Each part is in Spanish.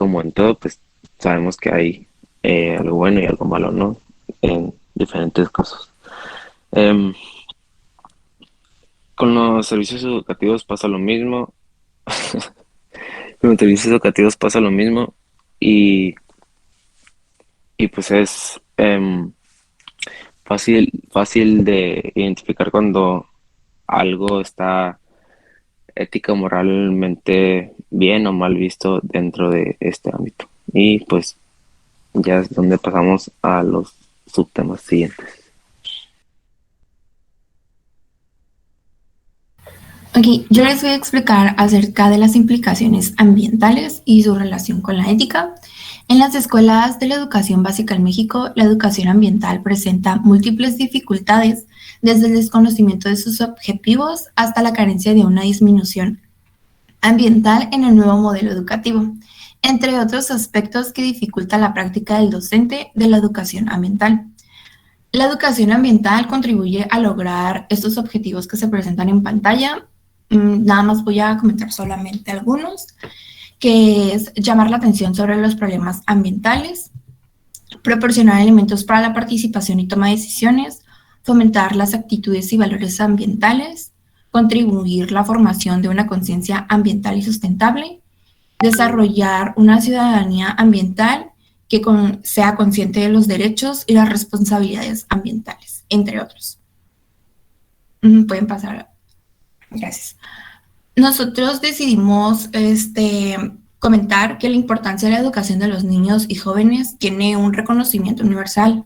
como en todo, pues sabemos que hay algo bueno y algo malo, ¿no? En diferentes casos. Em, con los servicios educativos pasa lo mismo. Con los servicios educativos pasa lo mismo y, y pues es fácil de identificar cuando algo está ética o moralmente bien o mal visto dentro de este ámbito. Y pues ya es donde pasamos a los subtemas siguientes. Ok, yo les voy a explicar acerca de las implicaciones ambientales y su relación con la ética. En las escuelas de la educación básica en México, la educación ambiental presenta múltiples dificultades, desde el desconocimiento de sus objetivos hasta la carencia de una disminución ambiental en el nuevo modelo educativo, entre otros aspectos que dificultan la práctica del docente de la educación ambiental. La educación ambiental contribuye a lograr estos objetivos que se presentan en pantalla. Nada más voy a comentar solamente algunos, que es llamar la atención sobre los problemas ambientales, proporcionar elementos para la participación y toma de decisiones, fomentar las actitudes y valores ambientales, contribuir la formación de una conciencia ambiental y sustentable, desarrollar una ciudadanía ambiental que sea consciente de los derechos y las responsabilidades ambientales, entre otros. Pueden pasar. Gracias. Nosotros decidimos comentar que la importancia de la educación de los niños y jóvenes tiene un reconocimiento universal,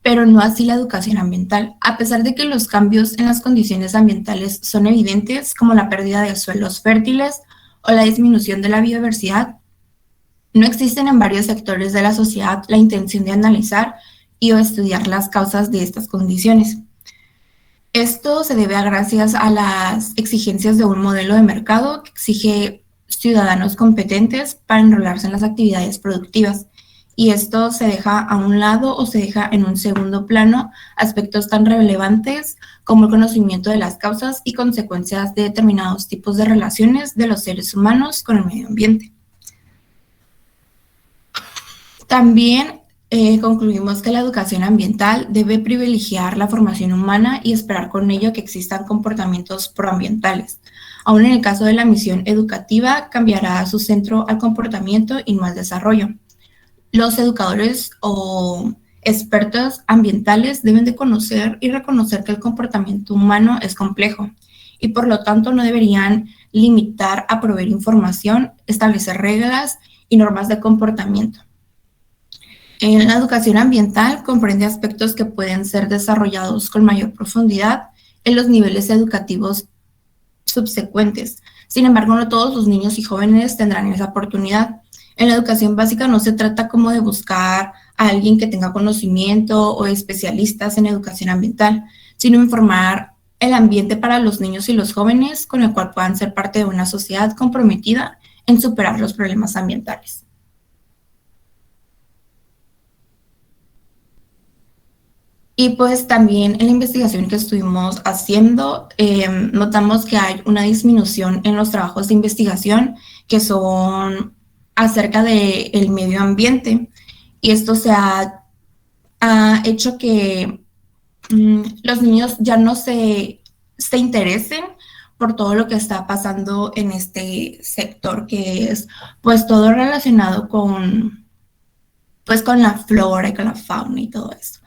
pero no así la educación ambiental. A pesar de que los cambios en las condiciones ambientales son evidentes, como la pérdida de suelos fértiles o la disminución de la biodiversidad, no existen en varios sectores de la sociedad la intención de analizar y o estudiar las causas de estas condiciones. Esto se debe a gracias a las exigencias de un modelo de mercado que exige ciudadanos competentes para enrolarse en las actividades productivas. Y esto se deja a un lado o se deja en un segundo plano aspectos tan relevantes como el conocimiento de las causas y consecuencias de determinados tipos de relaciones de los seres humanos con el medio ambiente. También concluimos que la educación ambiental debe privilegiar la formación humana y esperar con ello que existan comportamientos proambientales. Aún en el caso de la misión educativa, cambiará su centro al comportamiento y no al desarrollo. Los educadores o expertos ambientales deben de conocer y reconocer que el comportamiento humano es complejo y por lo tanto no deberían limitar a proveer información, establecer reglas y normas de comportamiento. La educación ambiental comprende aspectos que pueden ser desarrollados con mayor profundidad en los niveles educativos subsecuentes. Sin embargo, no todos los niños y jóvenes tendrán esa oportunidad. En la educación básica no se trata como de buscar a alguien que tenga conocimiento o especialistas en educación ambiental, sino informar el ambiente para los niños y los jóvenes con el cual puedan ser parte de una sociedad comprometida en superar los problemas ambientales. Y pues también en la investigación que estuvimos haciendo, notamos que hay una disminución en los trabajos de investigación que son acerca del medio ambiente. Y esto ha hecho que los niños ya no se interesen por todo lo que está pasando en este sector, que es pues todo relacionado con la flora y con la fauna y todo eso.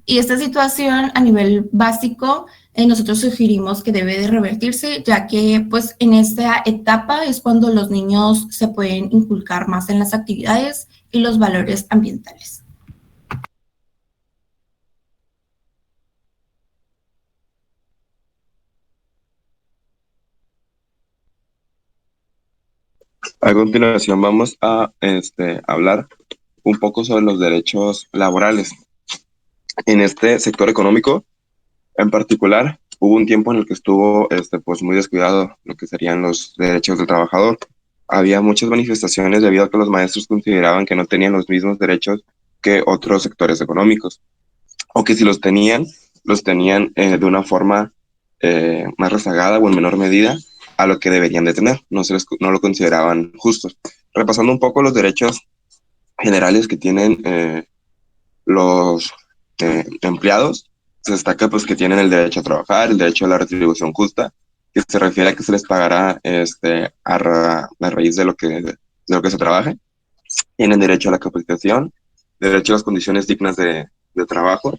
Y esta situación a nivel básico, nosotros sugerimos que debe de revertirse, ya que pues en esta etapa es cuando los niños se pueden inculcar más en las actividades y los valores ambientales. A continuación vamos a hablar un poco sobre los derechos laborales. En este sector económico, en particular, hubo un tiempo en el que estuvo pues muy descuidado lo que serían los derechos del trabajador. Había muchas manifestaciones debido a que los maestros consideraban que no tenían los mismos derechos que otros sectores económicos, o que si los tenían de una forma más rezagada o en menor medida a lo que deberían de tener. No lo consideraban justos. repasando un poco los derechos generales que tienen los empleados, se destaca pues que tienen el derecho a trabajar, el derecho a la retribución justa, que se refiere a que se les pagará a raíz de lo que se trabaje. Tienen derecho a la capacitación, derecho a las condiciones dignas de trabajo,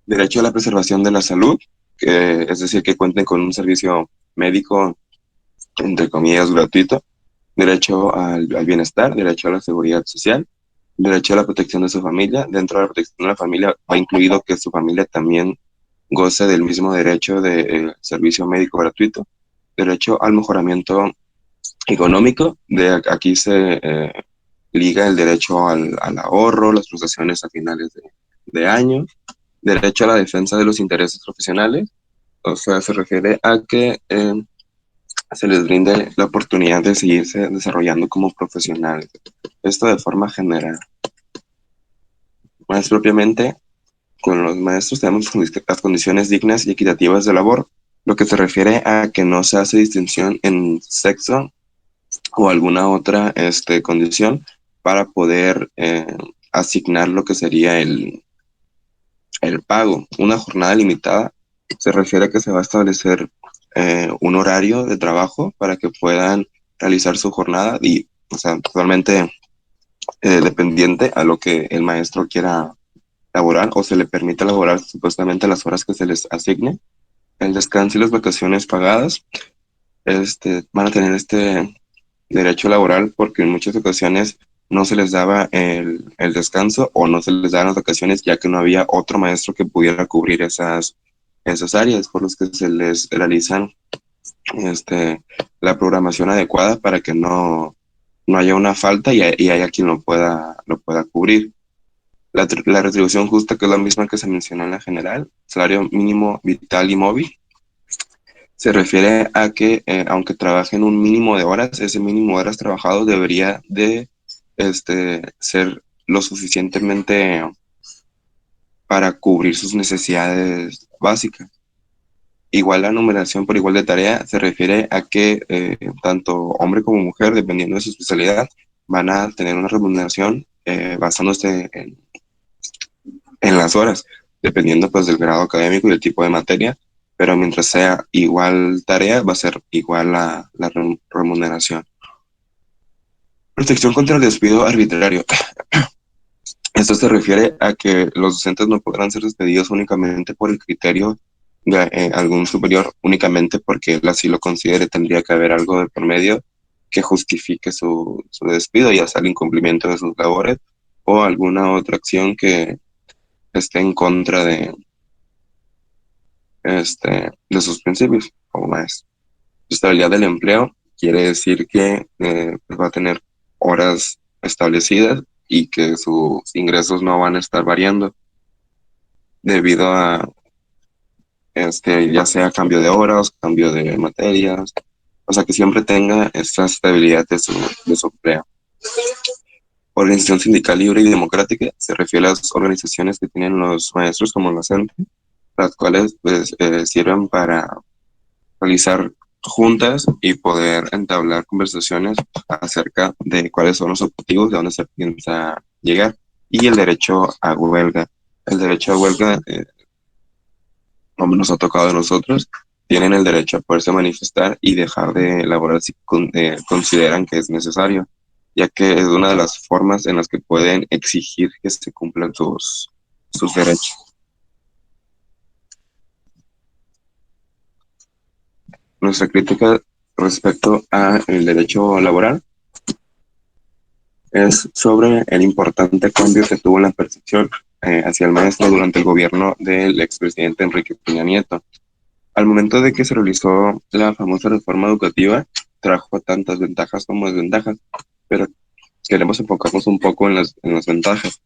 derecho a la preservación de la salud, es decir, que cuenten con un servicio médico, entre comillas, gratuito, derecho al bienestar, derecho a la seguridad social, derecho a la protección de su familia. Dentro de la protección de la familia va incluido que su familia también goce del mismo derecho de servicio médico gratuito, derecho al mejoramiento económico. Aquí se liga el derecho al ahorro, las prestaciones a finales de año, derecho a la defensa de los intereses profesionales, o sea, se refiere a que se les brinde la oportunidad de seguirse desarrollando como profesionales. Esto de forma general. Más propiamente, con los maestros tenemos las condiciones dignas y equitativas de labor, lo que se refiere a que no se hace distinción en sexo o alguna otra condición para poder asignar lo que sería el pago. Una jornada limitada se refiere a que se va a establecer un horario de trabajo para que puedan realizar su jornada y, o sea, totalmente dependiente a lo que el maestro quiera laborar o se le permite laborar supuestamente las horas que se les asigne. El descanso y las vacaciones pagadas van a tener este derecho laboral porque en muchas ocasiones no se les daba el descanso o no se les daban las vacaciones ya que no había otro maestro que pudiera cubrir esas áreas por los que se les realizan la programación adecuada para que no haya una falta y haya quien lo pueda cubrir. La retribución justa, que es la misma que se mencionó en la general, salario mínimo vital y móvil, se refiere a que aunque trabajen un mínimo de horas, ese mínimo de horas trabajado debería de ser lo suficientemente para cubrir sus necesidades básicas. Igual la numeración por igual de tarea se refiere a que tanto hombre como mujer, dependiendo de su especialidad, van a tener una remuneración basándose en las horas, dependiendo pues del grado académico y el tipo de materia, pero mientras sea igual tarea, va a ser igual la remuneración. Protección contra el despido arbitrario. Esto se refiere a que los docentes no podrán ser despedidos únicamente por el criterio de algún superior, únicamente porque él así lo considere. Tendría que haber algo de por medio que justifique su despido, ya sea el incumplimiento de sus labores o alguna otra acción que esté en contra de sus principios como maestro. Estabilidad del empleo quiere decir que pues va a tener horas establecidas y que sus ingresos no van a estar variando debido a ya sea cambio de horas, cambio de materias, o sea que siempre tenga esta estabilidad de su empleo. Organización sindical libre y democrática se refiere a las organizaciones que tienen los maestros como la CENTE, las cuales pues, sirven para realizar juntas y poder entablar conversaciones acerca de cuáles son los objetivos, de dónde se piensa llegar, y el derecho a huelga. El derecho a huelga, como nos ha tocado a nosotros, tienen el derecho a poderse manifestar y dejar de laborar si consideran que es necesario, ya que es una de las formas en las que pueden exigir que se cumplan sus derechos. Nuestra crítica respecto al derecho laboral es sobre el importante cambio que tuvo la percepción hacia el maestro durante el gobierno del expresidente Enrique Peña Nieto. Al momento de que se realizó la famosa reforma educativa, trajo tantas ventajas como desventajas, pero queremos enfocarnos un poco en las ventajas,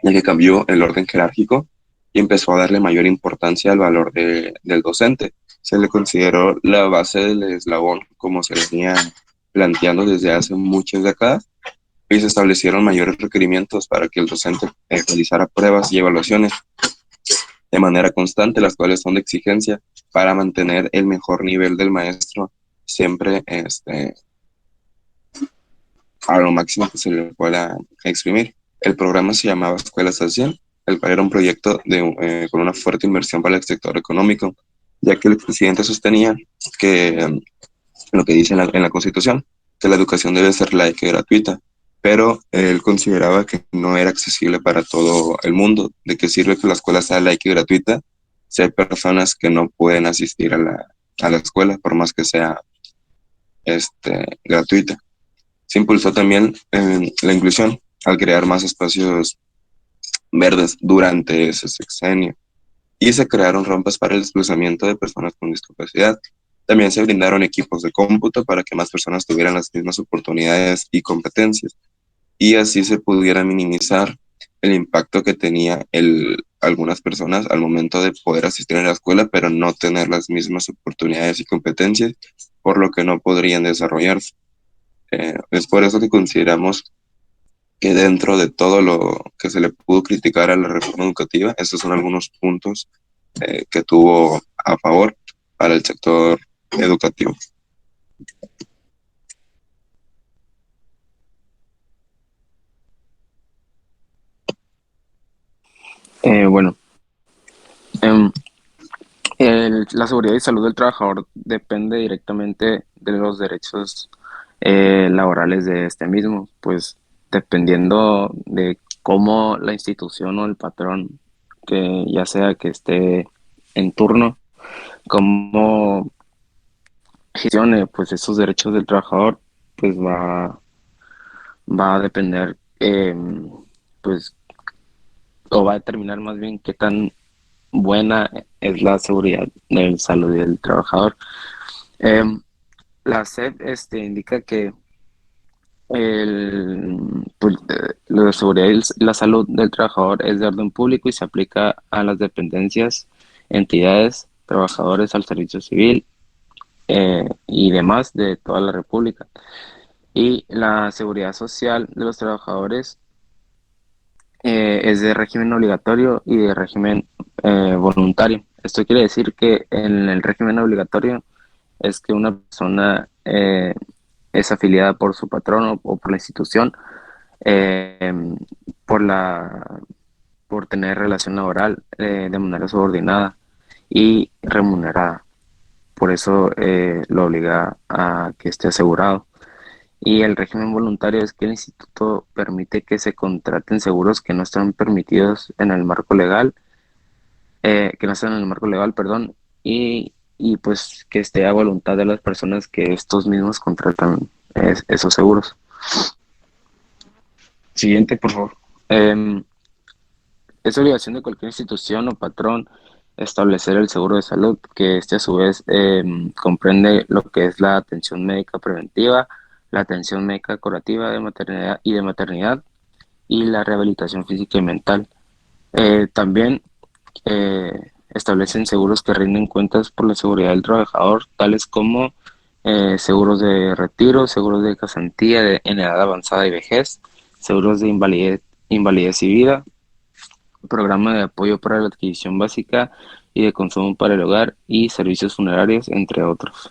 ya que cambió el orden jerárquico y empezó a darle mayor importancia al valor del docente. Se le consideró la base del eslabón, como se venía planteando desde hace muchas décadas, y se establecieron mayores requerimientos para que el docente realizara pruebas y evaluaciones de manera constante, las cuales son de exigencia para mantener el mejor nivel del maestro siempre a lo máximo que se le pueda exprimir. El programa se llamaba Escuelas al 100, el cual era un proyecto con una fuerte inversión para el sector económico, ya que el expresidente sostenía que lo que dice en la Constitución, que la educación debe ser laica y gratuita, pero él consideraba que no era accesible para todo el mundo. ¿De qué sirve que la escuela sea laica y gratuita si hay personas que no pueden asistir a la escuela por más que sea gratuita? Se impulsó también la inclusión al crear más espacios verdes durante ese sexenio y se crearon rampas para el desplazamiento de personas con discapacidad. También se brindaron equipos de cómputo para que más personas tuvieran las mismas oportunidades y competencias y así se pudiera minimizar el impacto que tenía algunas personas al momento de poder asistir a la escuela, pero no tener las mismas oportunidades y competencias, por lo que no podrían desarrollarse. Es por eso que consideramos que dentro de todo lo que se le pudo criticar a la reforma educativa, estos son algunos puntos que tuvo a favor para el sector educativo. Bueno, em, la seguridad y salud del trabajador depende directamente de los derechos laborales de este mismo, pues dependiendo de cómo la institución o el patrón, que ya sea que esté en turno, cómo gestione pues esos derechos del trabajador, pues va a depender, pues, o va a determinar más bien qué tan buena es la seguridad del salud del trabajador. Em, la SEP indica que lo de seguridad y la salud del trabajador es de orden público y se aplica a las dependencias, entidades, trabajadores al servicio civil y demás de toda la República. Y la seguridad social de los trabajadores es de régimen obligatorio y de régimen voluntario. Esto quiere decir que en el régimen obligatorio es que una persona es afiliada por su patrón o por la institución eh, por por tener relación laboral de manera subordinada y remunerada. Por eso lo obliga a que esté asegurado. Y el régimen voluntario es que el instituto permite que se contraten seguros que no están permitidos en el marco legal, que no están en el marco legal, perdón, y pues que esté a voluntad de las personas que estos mismos contratan esos seguros. Siguiente, por favor. Es obligación de cualquier institución o patrón establecer el seguro de salud, que este a su vez comprende lo que es la atención médica preventiva, la atención médica curativa de maternidad y la rehabilitación física y mental. También establecen seguros que rinden cuentas por la seguridad del trabajador, tales como seguros de retiro, seguros de cesantía en edad avanzada y vejez, seguros de invalidez y vida, programa de apoyo para la adquisición básica y de consumo para el hogar y servicios funerarios, entre otros.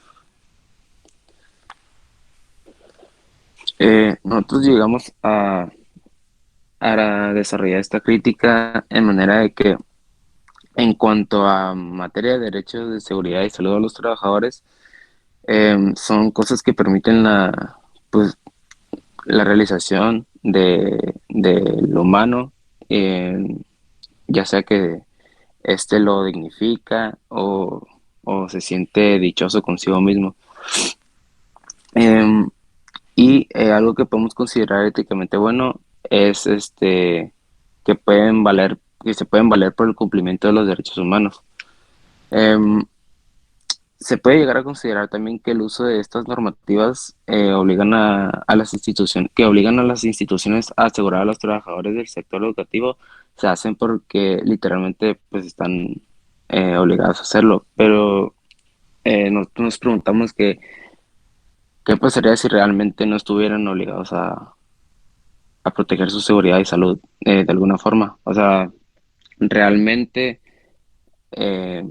Nosotros llegamos a desarrollar esta crítica en manera de que en cuanto a materia de derechos de seguridad y salud a los trabajadores, son cosas que permiten pues, la realización de lo humano, ya sea que lo dignifica o se siente dichoso consigo mismo. Em, Algo que podemos considerar éticamente bueno es que se pueden valer por el cumplimiento de los derechos humanos. Em, Se puede llegar a considerar también que el uso de estas normativas a las instituciones, que obligan a las instituciones a asegurar a los trabajadores del sector educativo, se hacen porque literalmente pues están obligados a hacerlo. Pero nosotros nos preguntamos qué pasaría si realmente no estuvieran obligados a proteger su seguridad y salud de alguna forma. O sea, realmente eh,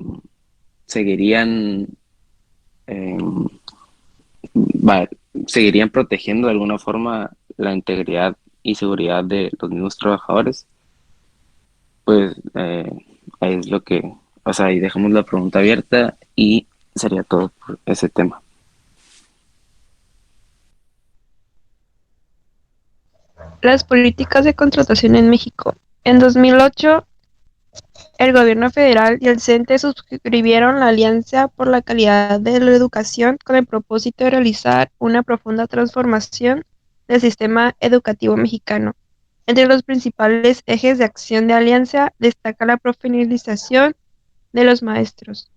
seguirían eh, va- seguirían protegiendo de alguna forma la integridad y seguridad de los mismos trabajadores, pues ahí es lo que, o sea, ahí dejamos la pregunta abierta y sería todo por ese tema. Las políticas de contratación en México. En 2008, el gobierno federal y el CENTE suscribieron la Alianza por la Calidad de la Educación con el propósito de realizar una profunda transformación del sistema educativo mexicano. Entre los principales ejes de acción de Alianza destaca la profesionalización de los maestros.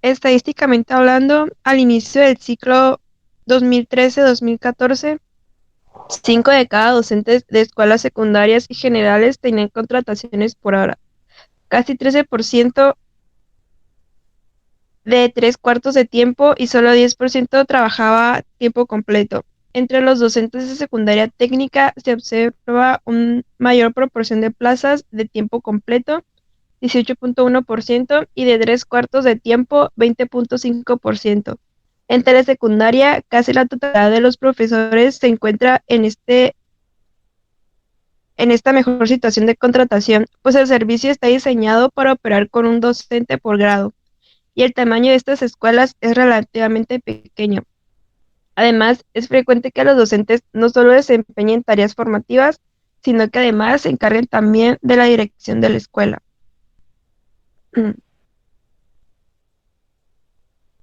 Estadísticamente hablando, al inicio del ciclo 2013-2014, 5 de cada docentes de escuelas secundarias y generales tenían contrataciones por hora. Casi 13% de 3/4 de tiempo y solo 10% trabajaba tiempo completo. Entre los docentes de secundaria técnica se observa una mayor proporción de plazas de tiempo completo, 18.1%, y de 3/4 de tiempo, 20.5%. En telesecundaria, casi la totalidad de los profesores se encuentra en esta mejor situación de contratación, pues el servicio está diseñado para operar con un docente por grado, y el tamaño de estas escuelas es relativamente pequeño. Además, es frecuente que los docentes no solo desempeñen tareas formativas, sino que además se encarguen también de la dirección de la escuela.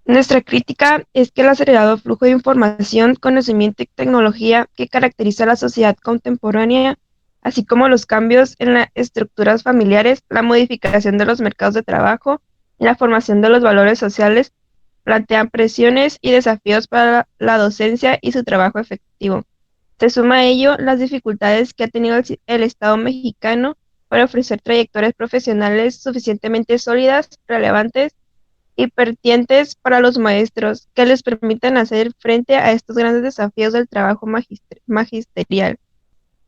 Nuestra crítica es que el acelerado flujo de información, conocimiento y tecnología que caracteriza a la sociedad contemporánea, así como los cambios en las estructuras familiares, la modificación de los mercados de trabajo y la formación de los valores sociales, plantean presiones y desafíos para la docencia y su trabajo efectivo. Se suma a ello las dificultades que ha tenido el Estado mexicano para ofrecer trayectorias profesionales suficientemente sólidas, relevantes y pertinentes para los maestros, que les permitan hacer frente a estos grandes desafíos del trabajo magisterial.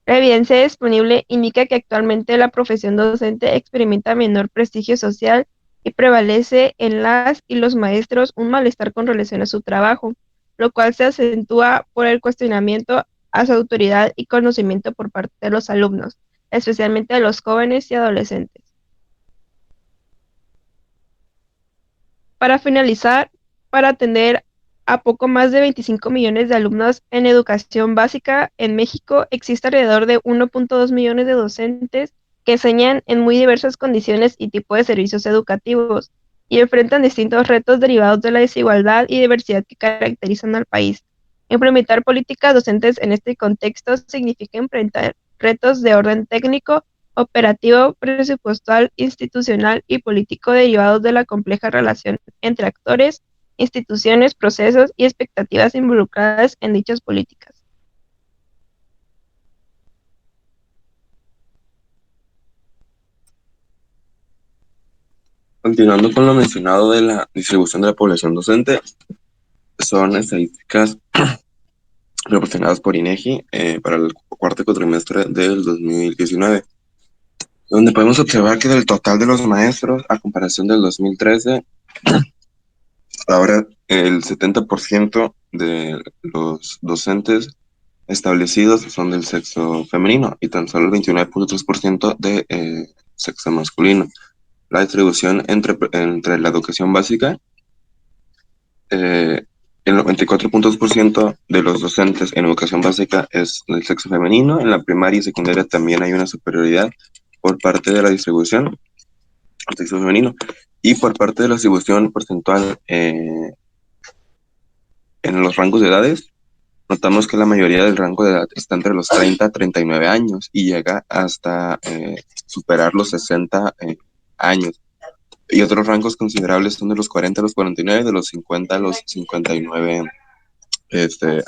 La evidencia disponible indica que actualmente la profesión docente experimenta menor prestigio social y prevalece en las y los maestros un malestar con relación a su trabajo, lo cual se acentúa por el cuestionamiento a su autoridad y conocimiento por parte de los alumnos, especialmente de los jóvenes y adolescentes. Para finalizar, para atender a poco más de 25 millones de alumnos en educación básica en México, existe alrededor de 1.2 millones de docentes que enseñan en muy diversas condiciones y tipos de servicios educativos y enfrentan distintos retos derivados de la desigualdad y diversidad que caracterizan al país. Implementar políticas docentes en este contexto significa enfrentar retos de orden técnico, operativo, presupuestal, institucional y político derivados de la compleja relación entre actores, instituciones, procesos y expectativas involucradas en dichas políticas. Continuando con lo mencionado de la distribución de la población docente, son estadísticas proporcionadas por INEGI para el cuarto cuatrimestre del 2019, donde podemos observar que del total de los maestros, a comparación del 2013, ahora el 70% de los docentes establecidos son del sexo femenino y tan solo el 29.3% de sexo masculino. La distribución entre la educación básica, el 94.2% de los docentes en educación básica es del sexo femenino. En la primaria y secundaria también hay una superioridad por parte de la distribución del sexo femenino. Y por parte de la distribución porcentual en los rangos de edades, notamos que la mayoría del rango de edad está entre los 30 a 39 años y llega hasta superar los 60 años. Y otros rangos considerables son de los 40 a los 49, de los 50 a los 59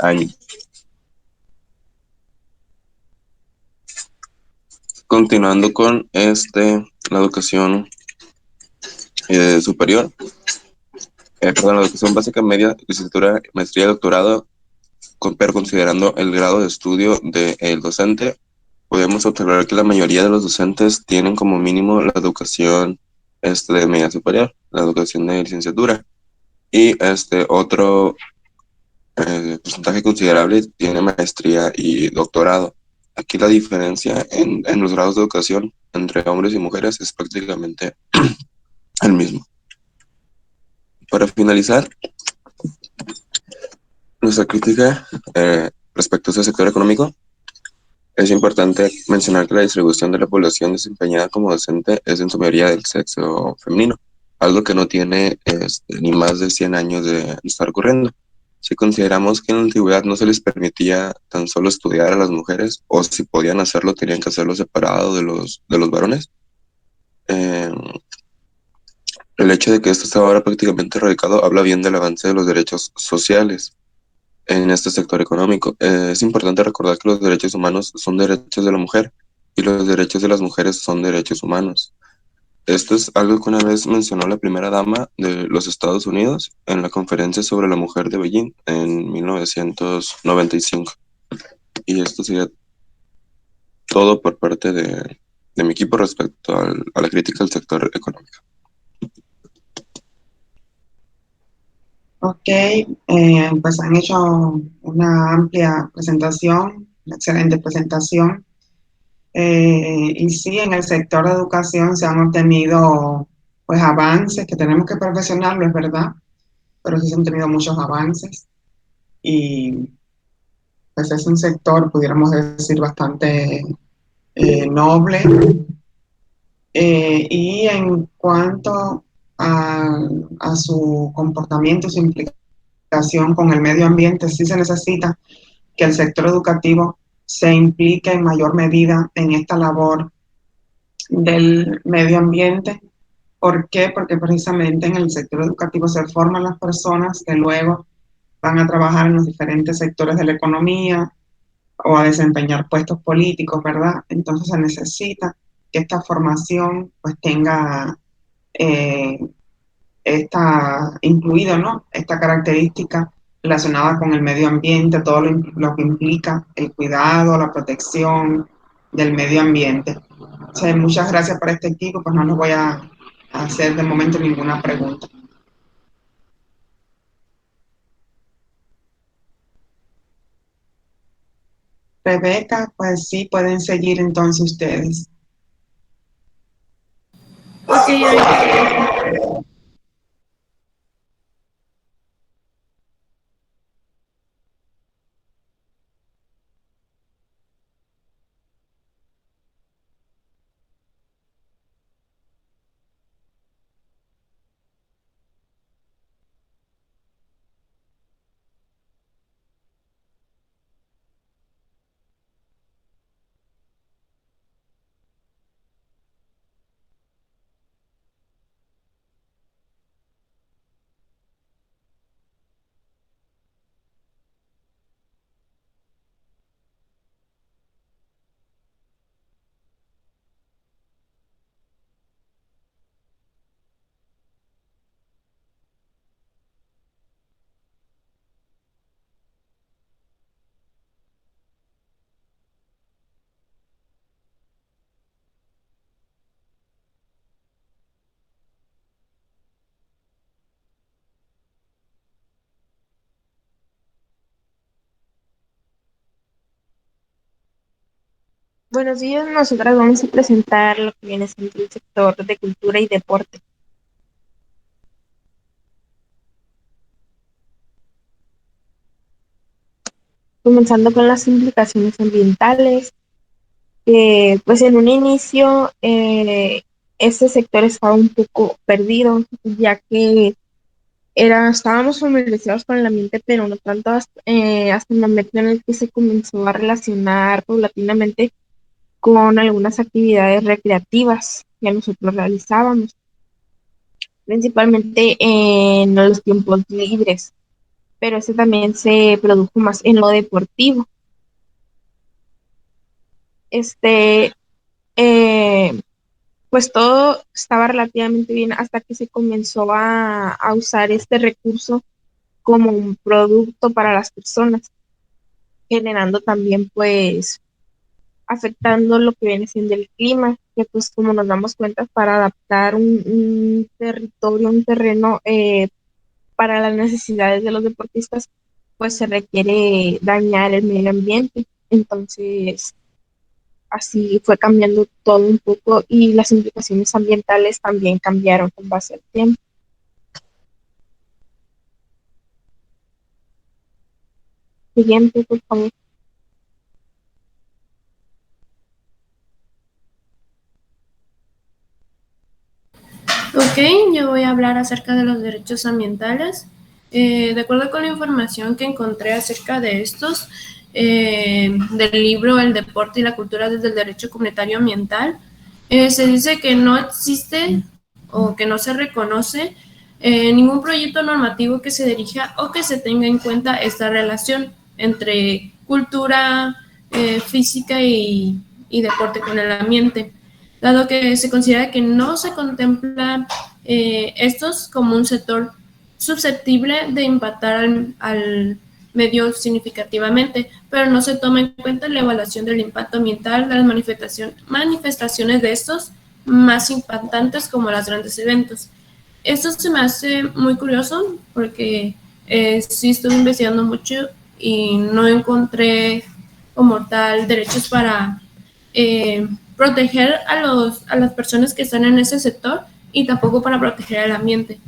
años. Continuando con la educación superior, perdón, la educación básica, media, licenciatura, maestría, doctorado, pero considerando el grado de estudio del docente, podemos observar que la mayoría de los docentes tienen como mínimo la educación de media superior, la educación de licenciatura. y otro porcentaje considerable tiene maestría y doctorado. Aquí la diferencia en los grados de educación entre hombres y mujeres es prácticamente el mismo. Para finalizar, nuestra crítica respecto a este sector económico, es importante mencionar que la distribución de la población desempeñada como docente es en su mayoría del sexo femenino, algo que no tiene ni más de 100 años de estar ocurriendo. Si consideramos que en la antigüedad no se les permitía tan solo estudiar a las mujeres, o si podían hacerlo, tenían que hacerlo separado de los varones, eh, el hecho de que esto está ahora prácticamente erradicado habla bien del avance de los derechos sociales en este sector económico. Es importante recordar que los derechos humanos son derechos de la mujer y los derechos de las mujeres son derechos humanos. Esto es algo que una vez mencionó la primera dama de los Estados Unidos en la conferencia sobre la mujer de Beijing en 1995. Y esto sería todo por parte de mi equipo respecto a la crítica al sector económico. Ok, pues han hecho una amplia presentación, una excelente presentación. Y sí, en el sector de educación se han obtenido pues avances que tenemos que perfeccionarlo, es verdad, pero sí se han tenido muchos avances y pues es un sector, pudiéramos decir, bastante noble. Y en cuanto a su comportamiento, su implicación con el medio ambiente, sí se necesita que el sector educativo se implique en mayor medida en esta labor del medio ambiente. ¿Por qué? Porque precisamente en el sector educativo se forman las personas que luego van a trabajar en los diferentes sectores de la economía o a desempeñar puestos políticos, ¿verdad? Entonces se necesita que esta formación pues tenga eh, incluido, ¿no? Esta característica relacionada con el medio ambiente, todo lo que implica el cuidado, la protección del medio ambiente. O sea, muchas gracias por este equipo, pues no les voy a hacer de momento ninguna pregunta. Rebeca, pues sí, pueden seguir entonces ustedes. Ok, ahorita. Buenos días, nosotras vamos a presentar lo que viene siendo el sector de cultura y deporte. Comenzando con las implicaciones ambientales, que pues en un inicio este sector estaba un poco perdido, ya que estábamos familiarizados con el ambiente, pero no tanto hasta el momento en el que se comenzó a relacionar paulatinamente con algunas actividades recreativas que nosotros realizábamos, principalmente en los tiempos libres, pero ese también se produjo más en lo deportivo. Este, eh, pues todo estaba relativamente bien hasta que se comenzó a usar este recurso como un producto para las personas, generando también pues afectando lo que viene siendo el clima, que pues como nos damos cuenta para adaptar un territorio, un terreno para las necesidades de los deportistas, pues se requiere dañar el medio ambiente. Entonces, así fue cambiando todo un poco y las implicaciones ambientales también cambiaron con base al tiempo. Siguiente, por favor. Ok, yo voy a hablar acerca de los derechos ambientales. De acuerdo con la información que encontré acerca de estos, del libro El deporte y la cultura desde el derecho comunitario ambiental, se dice que no existe o que no se reconoce ningún proyecto normativo que se dirija o que se tenga en cuenta esta relación entre cultura, física y deporte con el ambiente, dado que se considera que no se contempla estos como un sector susceptible de impactar al medio significativamente, pero no se toma en cuenta la evaluación del impacto ambiental de las manifestaciones de estos más impactantes como los grandes eventos. Esto se me hace muy curioso porque sí estuve investigando mucho y no encontré como tal derechos para proteger a las personas que están en ese sector y tampoco para proteger al ambiente.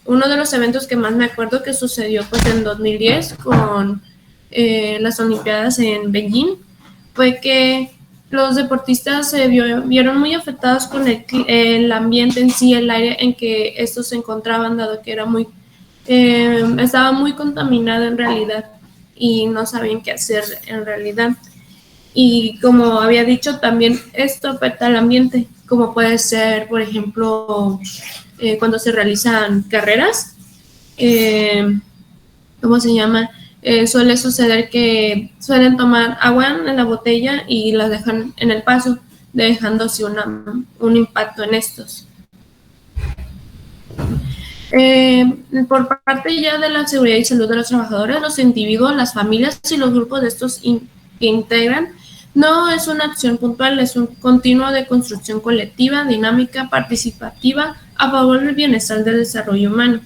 Uno de los eventos que más me acuerdo que sucedió pues en 2010 con las Olimpiadas en Beijing fue que los deportistas se vieron muy afectados con el ambiente en sí, el aire en que estos se encontraban, dado que era estaba muy contaminado en realidad y no sabían qué hacer en realidad. Y como había dicho, también esto afecta al ambiente, como puede ser, por ejemplo, cuando se realizan carreras, ¿cómo se llama? Suele suceder que suelen tomar agua en la botella y la dejan en el paso, dejándose un impacto en estos. Por parte ya de la seguridad y salud de los trabajadores, los individuos, las familias y los grupos de estos que integran, no es una acción puntual, es un continuo de construcción colectiva, dinámica, participativa, a favor del bienestar del desarrollo humano.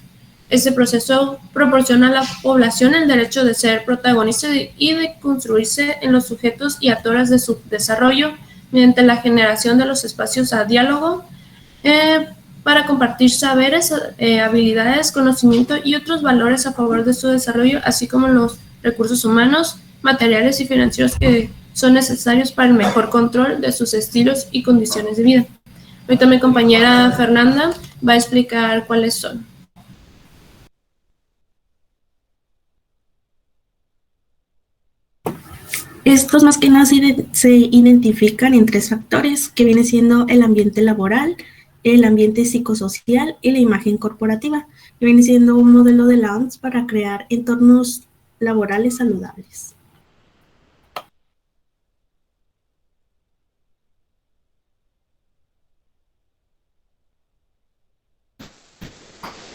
Este proceso proporciona a la población el derecho de ser protagonista y de construirse en los sujetos y actores de su desarrollo mediante la generación de los espacios a diálogo para compartir saberes, habilidades, conocimiento y otros valores a favor de su desarrollo, así como los recursos humanos, materiales y financieros que son necesarios para el mejor control de sus estilos y condiciones de vida. Ahorita mi compañera Fernanda va a explicar cuáles son. Estos más que nada se identifican en tres factores, que viene siendo el ambiente laboral, el ambiente psicosocial y la imagen corporativa, que viene siendo un modelo de la OMS para crear entornos laborales saludables.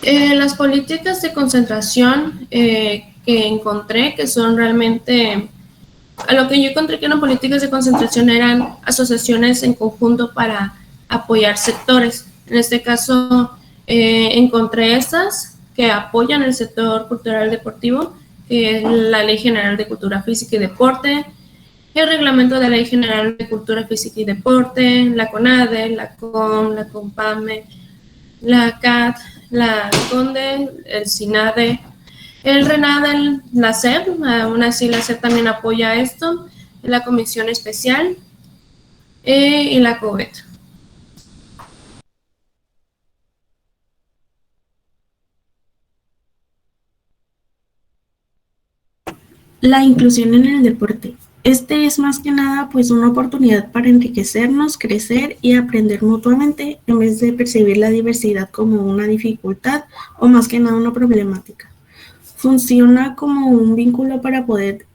Las políticas de concentración que encontré, que son realmente, a lo que yo encontré que eran políticas de concentración eran asociaciones en conjunto para apoyar sectores. En este caso, encontré estas que apoyan el sector cultural deportivo, que es la Ley General de Cultura Física y Deporte, el Reglamento de la Ley General de Cultura Física y Deporte, la CONADE, la COM, la COMPAME, la CAT, la CONDE, el SINADE, el RENADE, la SEP, aún así la SEP también apoya esto, la Comisión Especial y la COBET. La inclusión en el deporte. Este es más que nada pues una oportunidad para enriquecernos, crecer y aprender mutuamente en vez de percibir la diversidad como una dificultad o más que nada una problemática. Funciona como un vínculo para poder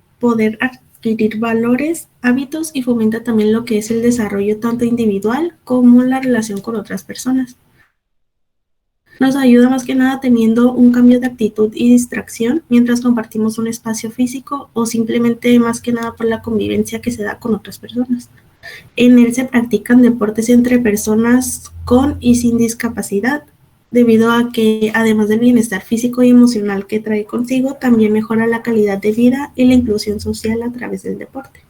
adquirir valores, hábitos y fomenta también lo que es el desarrollo tanto individual como la relación con otras personas. Nos ayuda más que nada teniendo un cambio de actitud y distracción mientras compartimos un espacio físico o simplemente más que nada por la convivencia que se da con otras personas. En él se practican deportes entre personas con y sin discapacidad, debido a que además del bienestar físico y emocional que trae consigo, también mejora la calidad de vida y la inclusión social a través del deporte.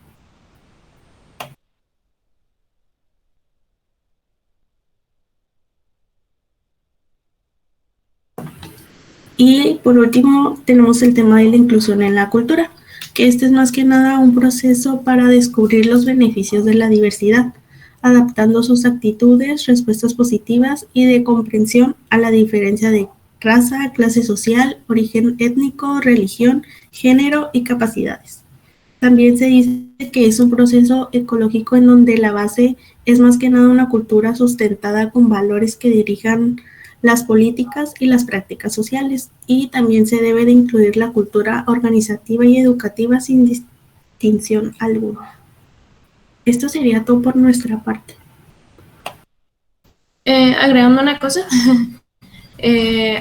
Y por último, tenemos el tema de la inclusión en la cultura, que este es más que nada un proceso para descubrir los beneficios de la diversidad, adaptando sus actitudes, respuestas positivas y de comprensión a la diferencia de raza, clase social, origen étnico, religión, género y capacidades. También se dice que es un proceso ecológico en donde la base es más que nada una cultura sustentada con valores que dirijan las políticas y las prácticas sociales, y también se debe de incluir la cultura organizativa y educativa sin distinción alguna. Esto sería todo por nuestra parte. Agregando una cosa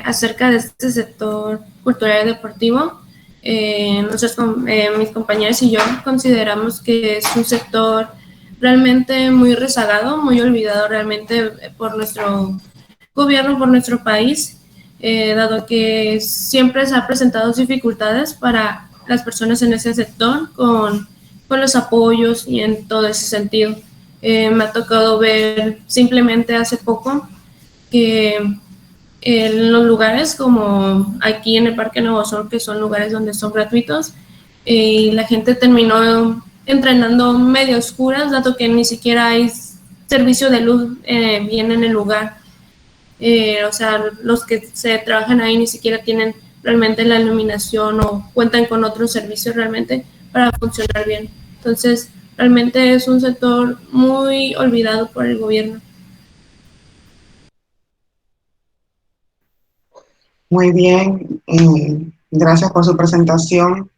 acerca de este sector cultural y deportivo, mis compañeros y yo consideramos que es un sector realmente muy rezagado, muy olvidado realmente por nuestro gobierno, por nuestro país, dado que siempre se han presentado dificultades para las personas en ese sector con los apoyos y en todo ese sentido. Me ha tocado ver simplemente hace poco que en los lugares como aquí en el Parque Nuevo Sol, que son lugares donde son gratuitos, y la gente terminó entrenando medio oscuras, dado que ni siquiera hay servicio de luz bien en el lugar. O sea, los que se trabajan ahí ni siquiera tienen realmente la iluminación o cuentan con otros servicios realmente para funcionar bien. Entonces, realmente es un sector muy olvidado por el gobierno. Muy bien, gracias por su presentación.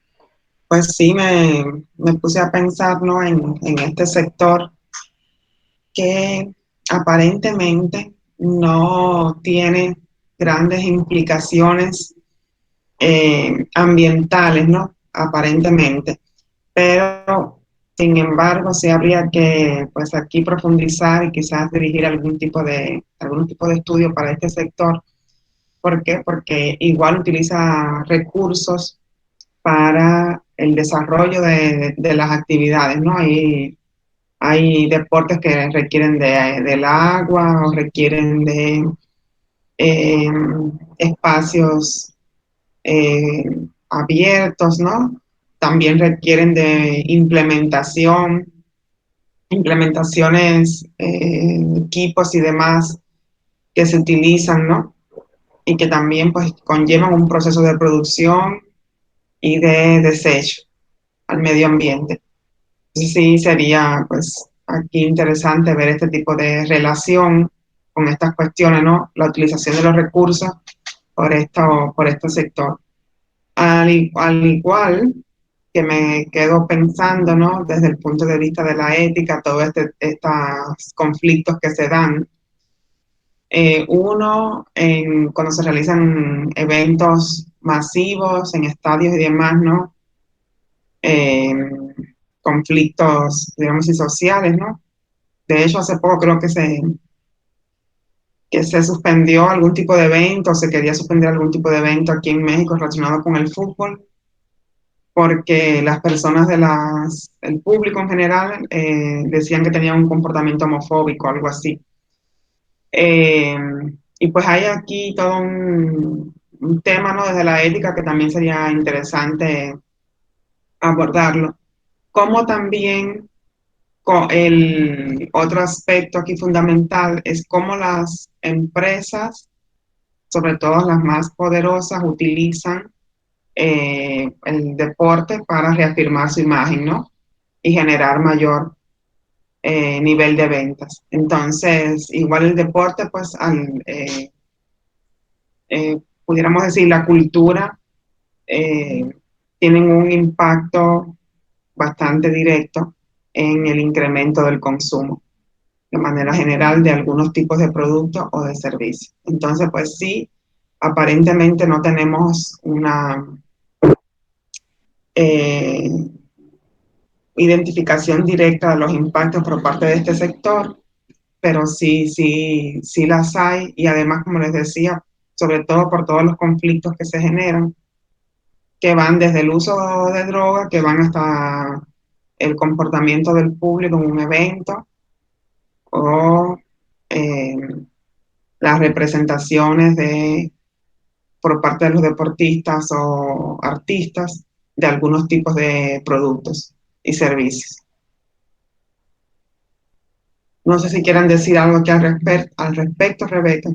Pues sí, me puse a pensar, ¿no? en este sector que aparentemente no tiene grandes implicaciones ambientales, ¿no? Aparentemente. Pero, sin embargo, sí habría que, pues aquí profundizar y quizás dirigir algún tipo de estudio para este sector. ¿Por qué? Porque igual utiliza recursos para el desarrollo de las actividades, ¿no? Hay deportes que requieren del agua o requieren de eh, espacios abiertos, ¿no? También requieren de implementaciones, equipos y demás que se utilizan, ¿no? Y que también pues conllevan un proceso de producción y de desecho al medio ambiente. Entonces sí sería pues aquí interesante ver este tipo de relación con estas cuestiones, ¿no? La utilización de los recursos por este sector. Al igual que me quedo pensando, ¿no? Desde el punto de vista de la ética, todos estos conflictos que se dan. Cuando se realizan eventos masivos en estadios y demás, ¿no? Eh, Conflictos, digamos, y sociales, ¿no? De hecho, hace poco creo que se suspendió algún tipo de evento, se quería suspender algún tipo de evento aquí en México relacionado con el fútbol, porque las personas el público en general, decían que tenían un comportamiento homofóbico, algo así. Eh, y pues hay aquí todo un tema, ¿no? Desde la ética que también sería interesante abordarlo. Como también el otro aspecto aquí fundamental es cómo las empresas, sobre todo las más poderosas, utilizan el deporte para reafirmar su imagen, ¿no? Y generar mayor nivel de ventas. Entonces, igual el deporte, pues, pudiéramos decir, la cultura, tienen un impacto bastante directo en el incremento del consumo, de manera general, de algunos tipos de productos o de servicios. Entonces, pues sí, aparentemente no tenemos una identificación directa de los impactos por parte de este sector, pero sí las hay, y además, como les decía, sobre todo por todos los conflictos que se generan, que van desde el uso de droga, que van hasta el comportamiento del público en un evento, o eh, las representaciones por parte de los deportistas o artistas de algunos tipos de productos y servicios. No sé si quieren decir algo aquí al respecto, Rebeca.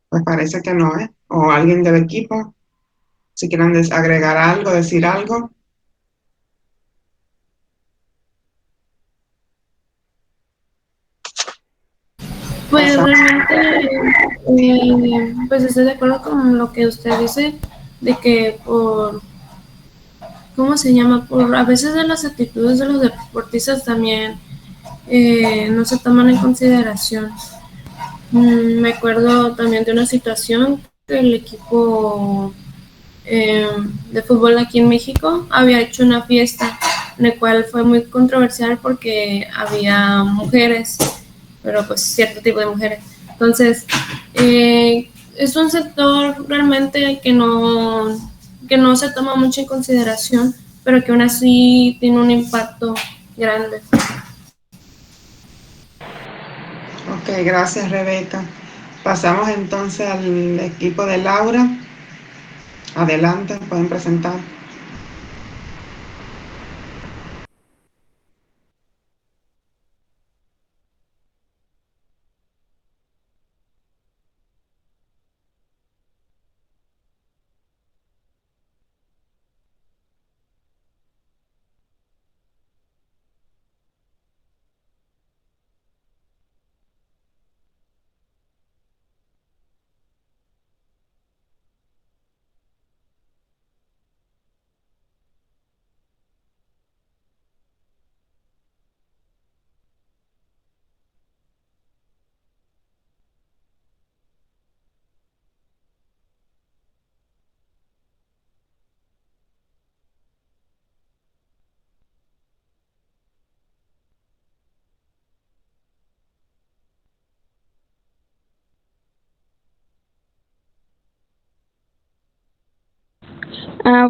Pues parece que no, ¿eh? O alguien del equipo, si quieren agregar algo, decir algo. Pues Pasamos. realmente, pues estoy de acuerdo con lo que usted dice, de que ¿cómo se llama? Por a veces de las actitudes de los deportistas también no se toman en consideración. Me acuerdo también de una situación que el equipo eh, de fútbol aquí en México había hecho una fiesta, en la cual fue muy controversial porque había mujeres, pero pues cierto tipo de mujeres. Entonces, es un sector realmente que no se toma mucho en consideración, pero que aún así tiene un impacto grande. Ok, gracias, Rebeca. Pasamos entonces al equipo de Laura. Adelante, pueden presentar.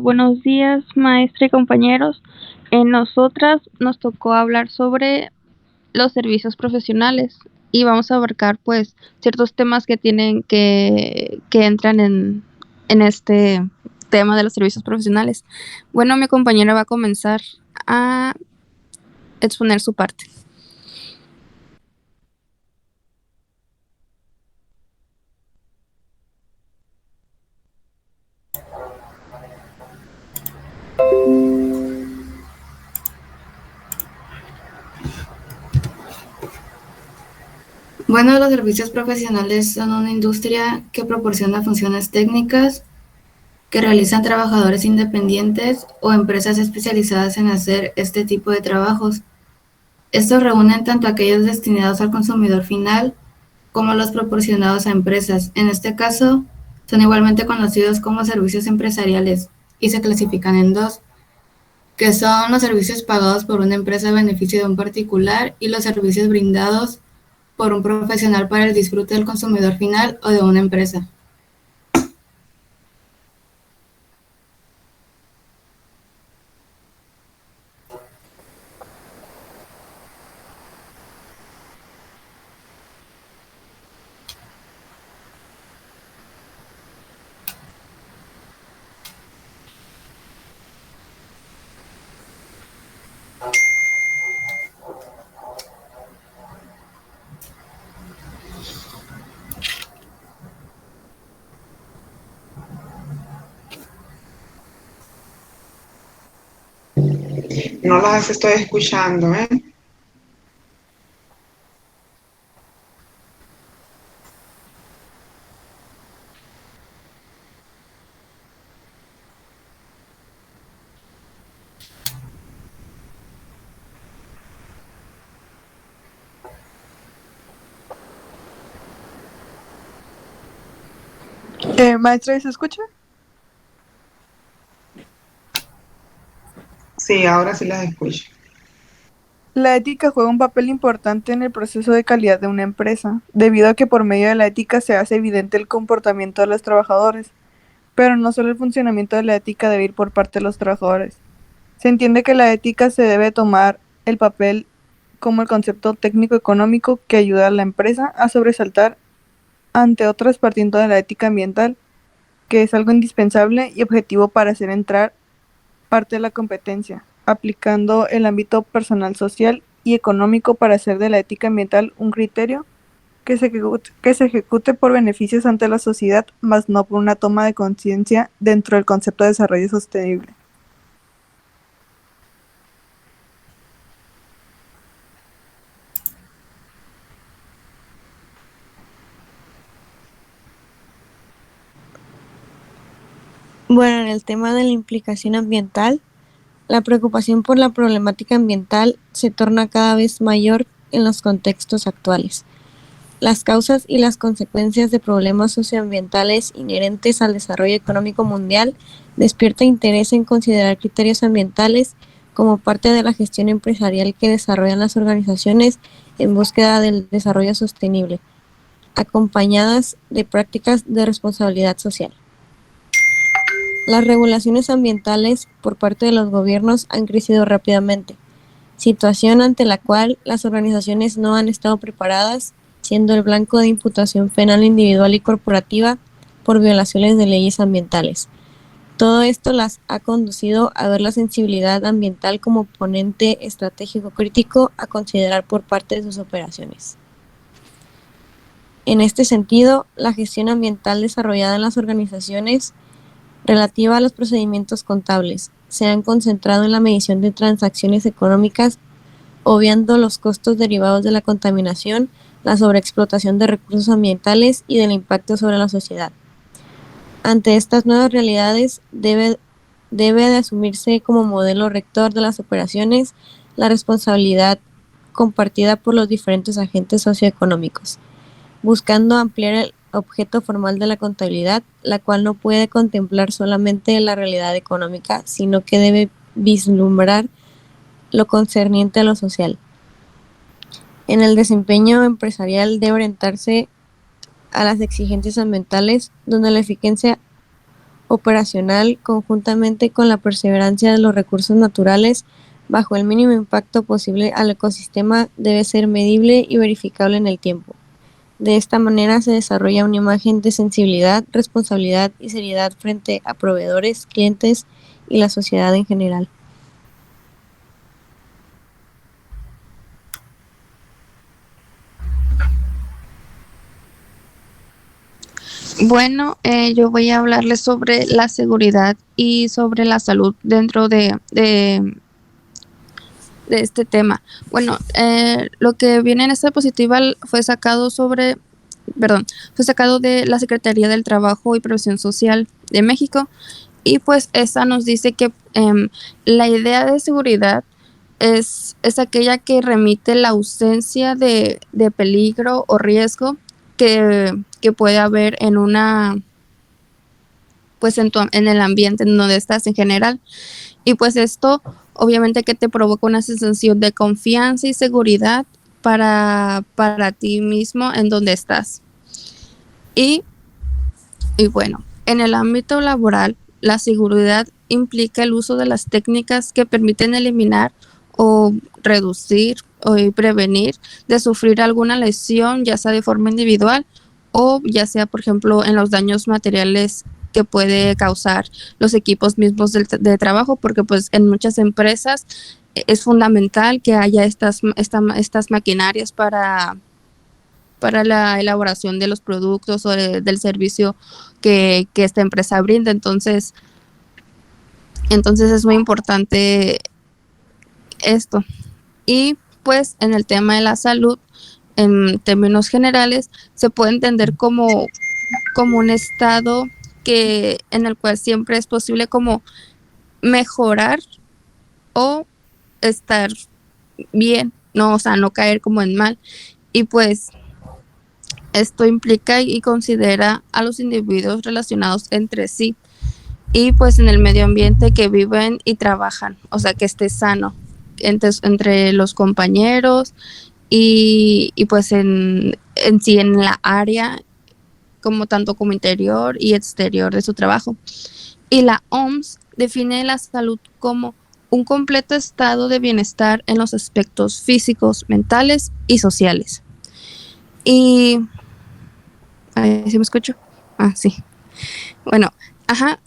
Buenos días, maestra y compañeros. Nosotras nos tocó hablar sobre los servicios profesionales y vamos a abarcar pues ciertos temas que que entran en este tema de los servicios profesionales. Bueno, mi compañera va a comenzar a exponer su parte. Bueno, los servicios profesionales son una industria que proporciona funciones técnicas que realizan trabajadores independientes o empresas especializadas en hacer este tipo de trabajos. Estos reúnen tanto aquellos destinados al consumidor final como los proporcionados a empresas. En este caso, son igualmente conocidos como servicios empresariales y se clasifican en dos, que son los servicios pagados por una empresa a beneficio de un particular y los servicios brindados por un profesional para el disfrute del consumidor final o de una empresa. No las estoy escuchando, ¿eh? Maestra, ¿se escucha? Sí, ahora sí las escucho. La ética juega un papel importante en el proceso de calidad de una empresa, debido a que por medio de la ética se hace evidente el comportamiento de los trabajadores, pero no solo el funcionamiento de la ética debe ir por parte de los trabajadores. Se entiende que la ética se debe tomar el papel como el concepto técnico-económico que ayuda a la empresa a sobresaltar ante otras partiendo de la ética ambiental, que es algo indispensable y objetivo para hacer entrar parte de la competencia, aplicando el ámbito personal, social y económico para hacer de la ética ambiental un criterio que se ejecute por beneficios ante la sociedad, más no por una toma de conciencia dentro del concepto de desarrollo sostenible. Bueno, en el tema de la implicación ambiental, la preocupación por la problemática ambiental se torna cada vez mayor en los contextos actuales. Las causas y las consecuencias de problemas socioambientales inherentes al desarrollo económico mundial despierta interés en considerar criterios ambientales como parte de la gestión empresarial que desarrollan las organizaciones en búsqueda del desarrollo sostenible, acompañadas de prácticas de responsabilidad social. Las regulaciones ambientales por parte de los gobiernos han crecido rápidamente, situación ante la cual las organizaciones no han estado preparadas, siendo el blanco de imputación penal individual y corporativa por violaciones de leyes ambientales. Todo esto las ha conducido a ver la sensibilidad ambiental como ponente estratégico crítico a considerar por parte de sus operaciones. En este sentido, la gestión ambiental desarrollada en las organizaciones relativa a los procedimientos contables se han concentrado en la medición de transacciones económicas, obviando los costos derivados de la contaminación, la sobreexplotación de recursos ambientales y del impacto sobre la sociedad. Ante estas nuevas realidades, debe de asumirse como modelo rector de las operaciones la responsabilidad compartida por los diferentes agentes socioeconómicos, buscando ampliar el objeto formal de la contabilidad, la cual no puede contemplar solamente la realidad económica, sino que debe vislumbrar lo concerniente a lo social. En el desempeño empresarial debe orientarse a las exigencias ambientales, donde la eficiencia operacional, conjuntamente con la perseverancia de los recursos naturales, bajo el mínimo impacto posible al ecosistema, debe ser medible y verificable en el tiempo. De esta manera se desarrolla una imagen de sensibilidad, responsabilidad y seriedad frente a proveedores, clientes y la sociedad en general. Bueno, yo voy a hablarles sobre la seguridad y sobre la salud dentro de este tema. Bueno, lo que viene en esta diapositiva fue sacado de la Secretaría del Trabajo y Previsión Social de México, y pues esta nos dice que la idea de seguridad es aquella que remite la ausencia de peligro o riesgo que puede haber en una, pues en el ambiente en donde estás en general. Y pues esto obviamente que te provoca una sensación de confianza y seguridad para ti mismo en donde estás. Y bueno, en el ámbito laboral, la seguridad implica el uso de las técnicas que permiten eliminar o reducir o prevenir de sufrir alguna lesión, ya sea de forma individual o ya sea, por ejemplo, en los daños materiales que puede causar los equipos mismos de trabajo, porque pues en muchas empresas es fundamental que haya estas maquinarias para la elaboración de los productos o del servicio que esta empresa brinda. Entonces es muy importante esto. Y pues en el tema de la salud, en términos generales, se puede entender como un estado en el cual siempre es posible como mejorar o estar bien, no, o sea, no caer como en mal. Y pues Esto implica y considera a los individuos relacionados entre sí y pues en el medio ambiente que viven y trabajan, o sea, que esté sano entre los compañeros y pues en sí en la área como tanto como interior y exterior de su trabajo. Y la OMS define la salud como un completo estado de bienestar en los aspectos físicos, mentales y sociales. Y ¿sí me escucho? Ah, sí. Bueno,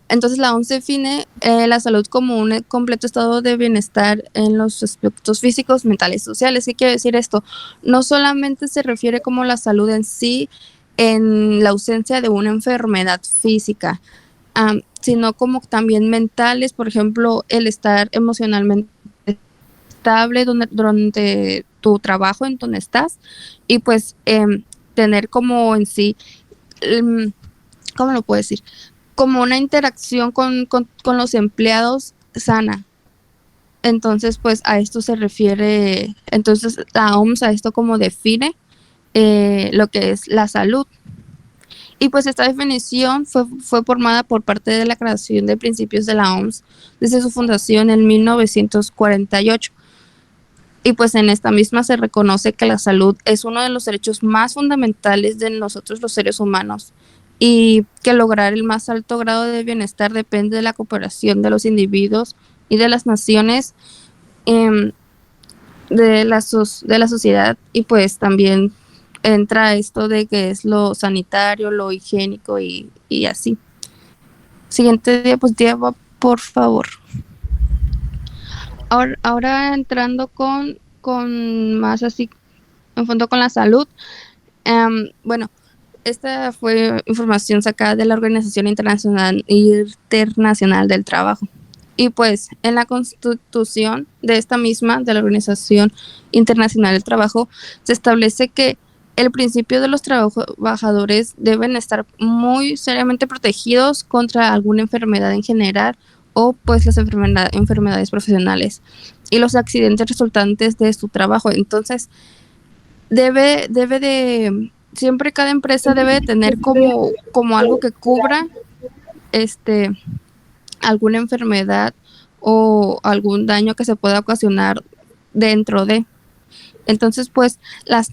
entonces la OMS define la salud como un completo estado de bienestar en los aspectos físicos, mentales y sociales. ¿Qué quiere decir esto? No solamente se refiere como la salud en sí, en la ausencia de una enfermedad física, sino como también mentales, por ejemplo, el estar emocionalmente estable durante tu trabajo en donde estás y pues tener como en sí, ¿cómo lo puedo decir? Como una interacción con los empleados sana. Entonces, pues a esto se refiere, entonces la OMS a esto como define lo que es la salud. Y pues esta definición fue formada por parte de la creación de principios de la OMS desde su fundación en 1948. Y pues en esta misma se reconoce que la salud es uno de los derechos más fundamentales de nosotros los seres humanos y que lograr el más alto grado de bienestar depende de la cooperación de los individuos y de las naciones, de la sociedad, y pues también entra esto de que es lo sanitario, lo higiénico y así. Siguiente diapositiva, por favor. Ahora entrando con más así en fondo con la salud. Bueno, esta fue información sacada de la Organización Internacional del Trabajo. Y pues en la constitución de esta misma, de la Organización Internacional del Trabajo, se establece que el principio de los trabajadores deben estar muy seriamente protegidos contra alguna enfermedad en general o pues las enfermedades profesionales y los accidentes resultantes de su trabajo. Entonces, siempre cada empresa debe tener como algo que cubra alguna enfermedad o algún daño que se pueda ocasionar dentro de. Entonces, pues, las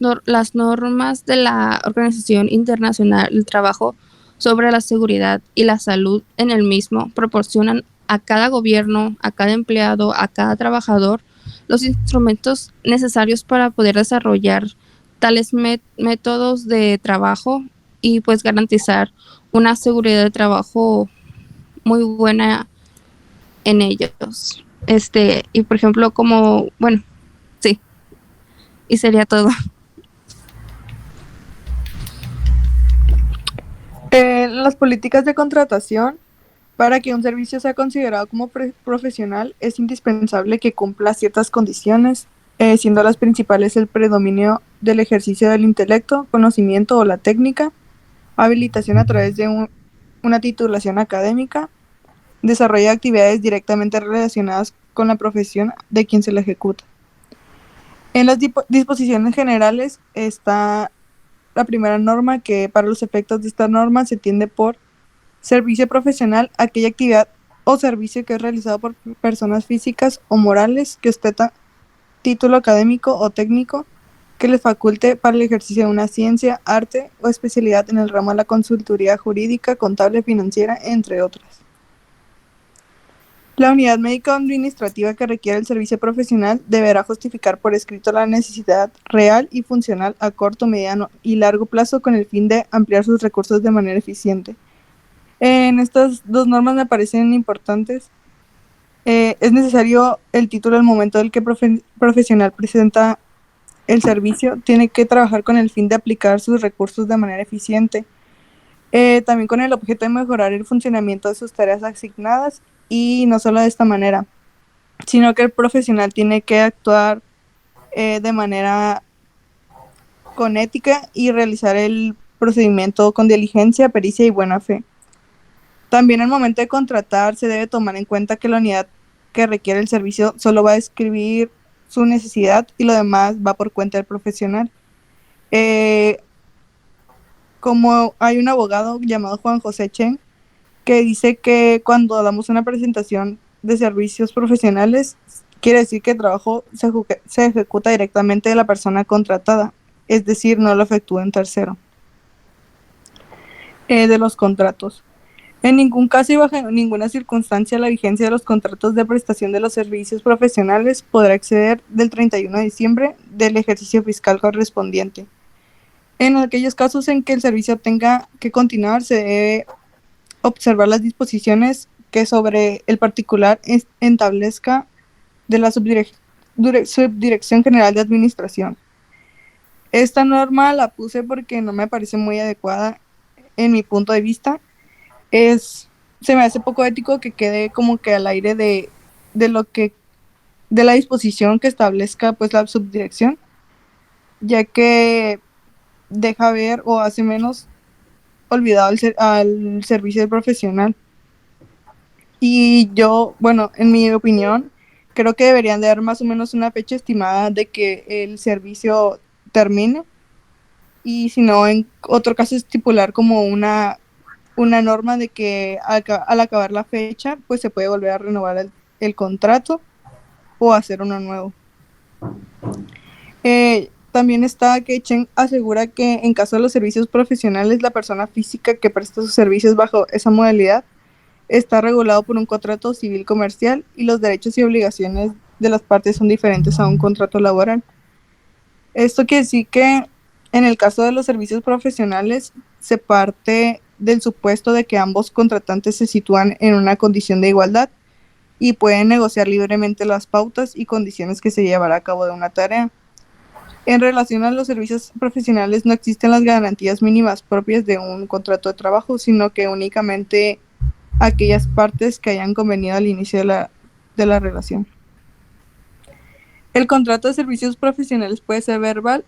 normas de la Organización Internacional del Trabajo sobre la seguridad y la salud en el mismo proporcionan a cada gobierno, a cada empleado, a cada trabajador, los instrumentos necesarios para poder desarrollar tales métodos de trabajo y pues garantizar una seguridad de trabajo muy buena en ellos. Y por ejemplo, sí, y sería todo. Las políticas de contratación. Para que un servicio sea considerado como profesional, es indispensable que cumpla ciertas condiciones, siendo las principales el predominio del ejercicio del intelecto, conocimiento o la técnica, habilitación a través de una titulación académica, desarrollo de actividades directamente relacionadas con la profesión de quien se la ejecuta. En las disposiciones generales está la primera norma, que para los efectos de esta norma se entiende por servicio profesional aquella actividad o servicio que es realizado por personas físicas o morales que ostenta título académico o técnico que le faculte para el ejercicio de una ciencia, arte o especialidad en el ramo de la consultoría jurídica, contable, financiera, entre otras. La unidad médica o administrativa que requiere el servicio profesional deberá justificar por escrito la necesidad real y funcional a corto, mediano y largo plazo con el fin de ampliar sus recursos de manera eficiente. En estas dos normas me parecen importantes. Es necesario el título al momento del que profesional presenta el servicio. Tiene que trabajar con el fin de aplicar sus recursos de manera eficiente. También con el objeto de mejorar el funcionamiento de sus tareas asignadas, y no solo de esta manera, sino que el profesional tiene que actuar de manera con ética y realizar el procedimiento con diligencia, pericia y buena fe. También al momento de contratar se debe tomar en cuenta que la unidad que requiere el servicio solo va a describir su necesidad y lo demás va por cuenta del profesional. como hay un abogado llamado Juan José Chen que dice que cuando damos una presentación de servicios profesionales, quiere decir que el trabajo se ejecuta directamente de la persona contratada, es decir, no lo efectúa un tercero. De los contratos. En ningún caso y bajo ninguna circunstancia la vigencia de los contratos de prestación de los servicios profesionales podrá exceder del 31 de diciembre del ejercicio fiscal correspondiente. En aquellos casos en que el servicio tenga que continuar, se debe observar las disposiciones que sobre el particular establezca de la Subdirección General de Administración. Esta norma la puse porque no me parece muy adecuada en mi punto de vista. Se me hace poco ético que quede como que al aire de la disposición que establezca pues la subdirección, ya que deja ver o hace menos olvidado al servicio profesional. Y yo, bueno, en mi opinión, creo que deberían de dar más o menos una fecha estimada de que el servicio termine, y si no, en otro caso estipular como una norma de que al acabar la fecha, pues se puede volver a renovar el contrato o hacer uno nuevo. También está que Chen asegura que en caso de los servicios profesionales, la persona física que presta sus servicios bajo esa modalidad está regulado por un contrato civil comercial y los derechos y obligaciones de las partes son diferentes a un contrato laboral. Esto quiere decir que en el caso de los servicios profesionales se parte del supuesto de que ambos contratantes se sitúan en una condición de igualdad y pueden negociar libremente las pautas y condiciones que se llevará a cabo de una tarea. En relación a los servicios profesionales no existen las garantías mínimas propias de un contrato de trabajo, sino que únicamente aquellas partes que hayan convenido al inicio de la relación. El contrato de servicios profesionales puede ser verbal.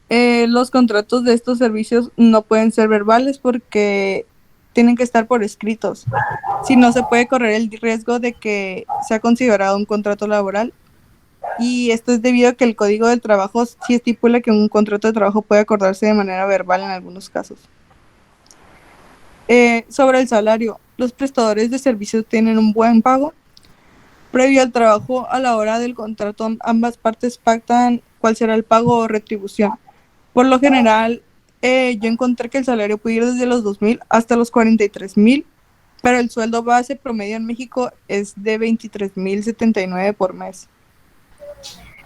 Los contratos de estos servicios no pueden ser verbales porque tienen que estar por escritos. Si no, se puede correr el riesgo de que sea considerado un contrato laboral, y esto es debido a que el Código del Trabajo sí estipula que un contrato de trabajo puede acordarse de manera verbal en algunos casos. Sobre el salario, los prestadores de servicios tienen un buen pago. Previo al trabajo, a la hora del contrato, ambas partes pactan cuál será el pago o retribución. Por lo general, yo encontré que el salario puede ir desde los 2,000 hasta los 43,000, pero el sueldo base promedio en México es de 23,079 por mes.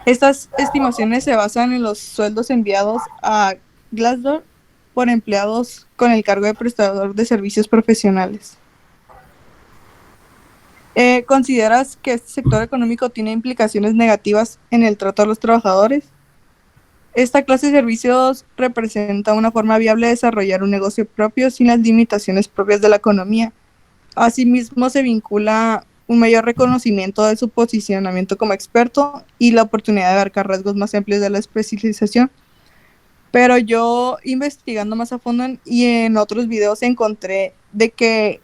Estas estimaciones se basan en los sueldos enviados a Glassdoor por empleados con el cargo de prestador de servicios profesionales. ¿Consideras que este sector económico tiene implicaciones negativas en el trato a los trabajadores? Esta clase de servicios representa una forma viable de desarrollar un negocio propio sin las limitaciones propias de la economía. Asimismo, se vincula un mayor reconocimiento de su posicionamiento como experto y la oportunidad de abarcar rasgos más amplios de la especialización. Pero yo, investigando más a fondo y en otros videos, encontré de que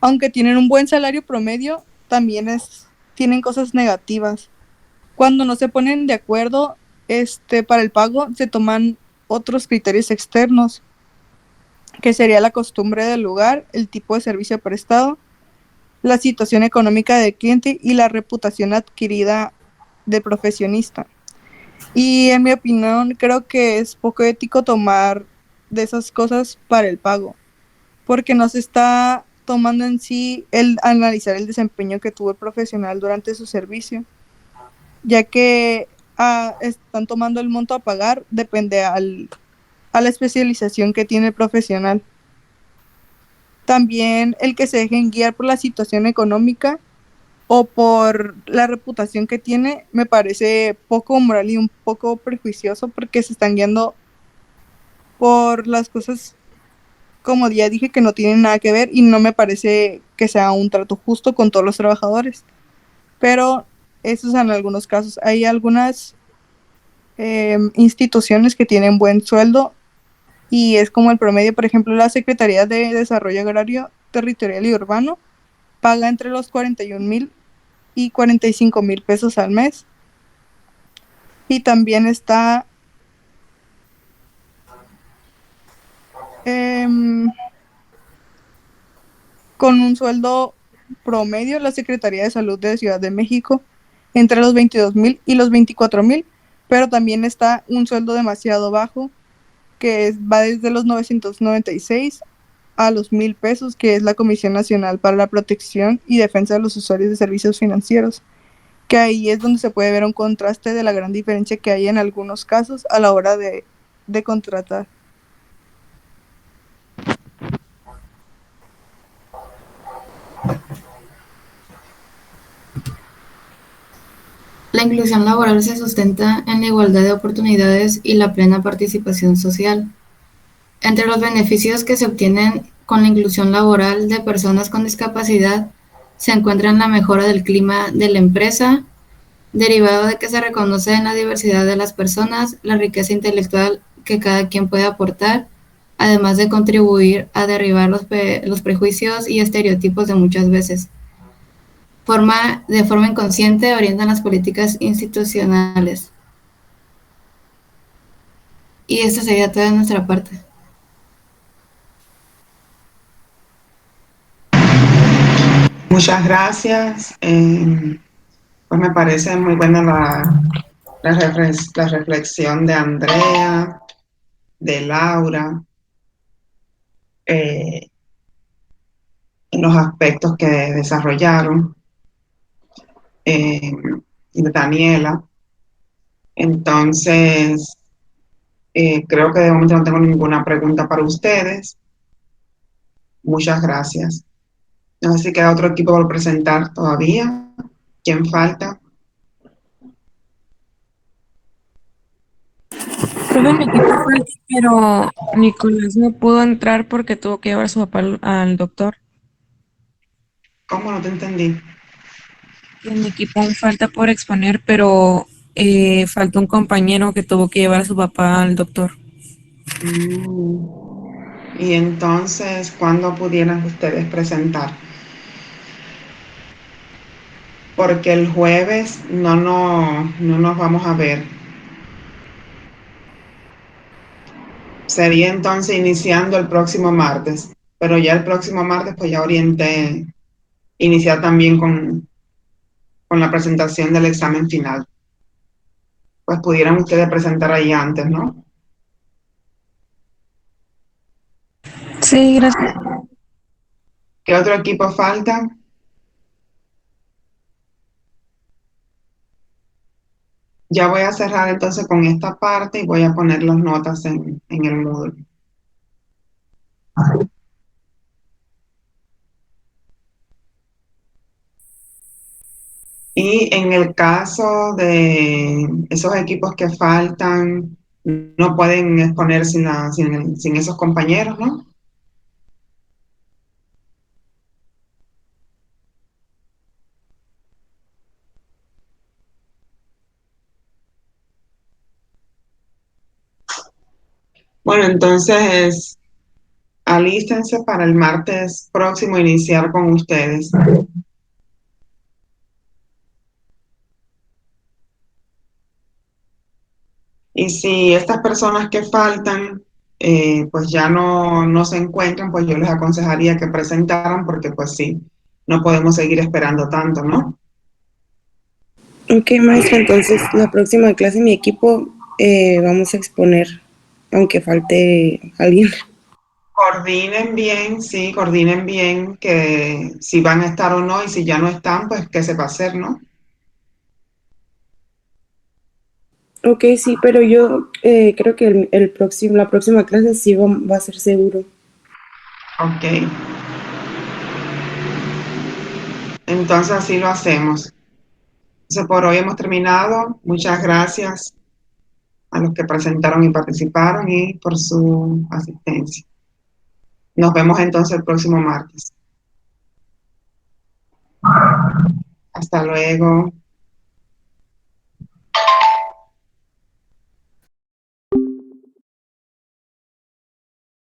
aunque tienen un buen salario promedio, también tienen cosas negativas. Cuando no se ponen de acuerdo para el pago, se toman otros criterios externos, que sería la costumbre del lugar, el tipo de servicio prestado, la situación económica del cliente y la reputación adquirida del profesionista. Y en mi opinión, creo que es poco ético tomar de esas cosas para el pago, porque no se está tomando en sí el analizar el desempeño que tuvo el profesional durante su servicio, ya que están tomando el monto a pagar, depende a la especialización que tiene el profesional. También el que se dejen guiar por la situación económica o por la reputación que tiene me parece poco moral y un poco prejuicioso, porque se están guiando por las cosas, como ya dije, que no tienen nada que ver, y no me parece que sea un trato justo con todos los trabajadores. Pero eso es en algunos casos. Hay algunas instituciones que tienen buen sueldo y es como el promedio. Por ejemplo, la Secretaría de Desarrollo Agrario, Territorial y Urbano paga entre los 41,000 y 45,000 pesos al mes. Y también está Em, con un sueldo promedio, la Secretaría de Salud de Ciudad de México entre los 22,000 y los 24,000, pero también está un sueldo demasiado bajo, va desde los 996 a los 1,000 pesos, que es la Comisión Nacional para la Protección y Defensa de los Usuarios de Servicios Financieros, que ahí es donde se puede ver un contraste de la gran diferencia que hay en algunos casos a la hora de contratar. La inclusión laboral se sustenta en la igualdad de oportunidades y la plena participación social. Entre los beneficios que se obtienen con la inclusión laboral de personas con discapacidad se encuentran la mejora del clima de la empresa, derivado de que se reconoce en la diversidad de las personas la riqueza intelectual que cada quien puede aportar, además de contribuir a derribar los prejuicios y estereotipos de muchas veces. De forma inconsciente orientan las políticas institucionales. Y esto sería toda nuestra parte. Muchas gracias. Pues me parece muy buena la reflexión de Andrea, de Laura, en los aspectos que desarrollaron, y de Daniela. Entonces, creo que de momento no tengo ninguna pregunta para ustedes. Muchas gracias. No sé si queda otro equipo por presentar todavía. ¿Quién falta? Profe, mi equipo fue, pero Nicolás no pudo entrar porque tuvo que llevar a su papá al doctor. ¿Cómo? No te entendí. En mi equipo aún falta por exponer, pero faltó un compañero que tuvo que llevar a su papá al doctor. Y entonces, ¿cuándo pudieran ustedes presentar? Porque el jueves no nos vamos a ver. Sería entonces iniciando el próximo martes, pero ya el próximo martes pues ya orienté iniciar también con la presentación del examen final. Pues pudieran ustedes presentar ahí antes, ¿no? Sí, gracias. ¿Qué otro equipo falta? Ya voy a cerrar entonces con esta parte y voy a poner las notas en el Moodle. Y en el caso de esos equipos que faltan, no pueden exponer sin esos compañeros, ¿no? Bueno, entonces alístense para el martes próximo iniciar con ustedes. Y si estas personas que faltan, pues ya no se encuentran, pues yo les aconsejaría que presentaran, porque pues sí, no podemos seguir esperando tanto, ¿no? Ok, maestra, entonces la próxima clase mi equipo vamos a exponer, aunque falte alguien. Coordinen bien, sí, coordinen bien que si van a estar o no, y si ya no están, pues qué se va a hacer, ¿no? Ok, sí, pero yo creo que la próxima clase sí va a ser seguro. Ok. Entonces así lo hacemos. Entonces por hoy hemos terminado. Muchas gracias a los que presentaron y participaron y por su asistencia. Nos vemos entonces el próximo martes. Hasta luego.